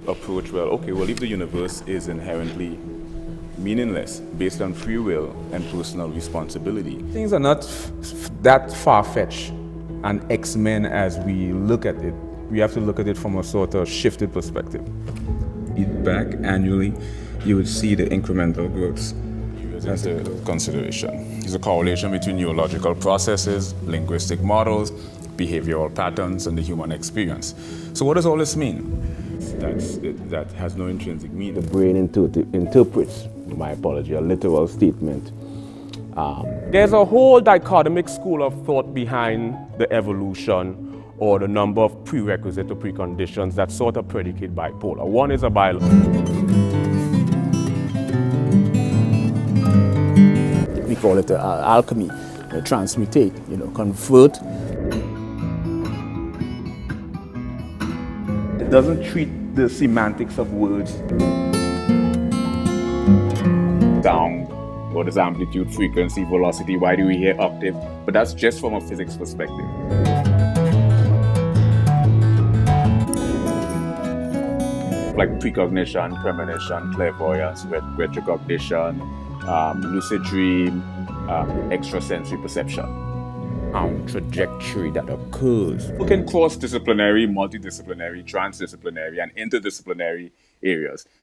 approach, well, okay, well, if the universe is inherently meaningless based on free will and personal responsibility. Things are not that far-fetched and X-Men as we look at it. We have to look at it from a sort of shifted perspective. Back annually, you would see the incremental growths into consideration. There's a correlation between neurological processes, linguistic models, behavioral patterns, and the human experience. So what does all this mean? That has no intrinsic meaning. The brain interprets, my apology, a literal statement. There's a whole dichotomic school of thought behind the evolution or the number of prerequisite or preconditions that sort of predicate bipolar. One is a biology. We call it alchemy, transmutate, convert. It doesn't treat the semantics of words. Sound, what is amplitude, frequency, velocity, why do we hear octave? But that's just from a physics perspective. Like precognition, premonition, clairvoyance, retrocognition, lucid dream, extrasensory perception. Trajectory that occurs. We can cross-disciplinary, multidisciplinary, transdisciplinary, and interdisciplinary areas.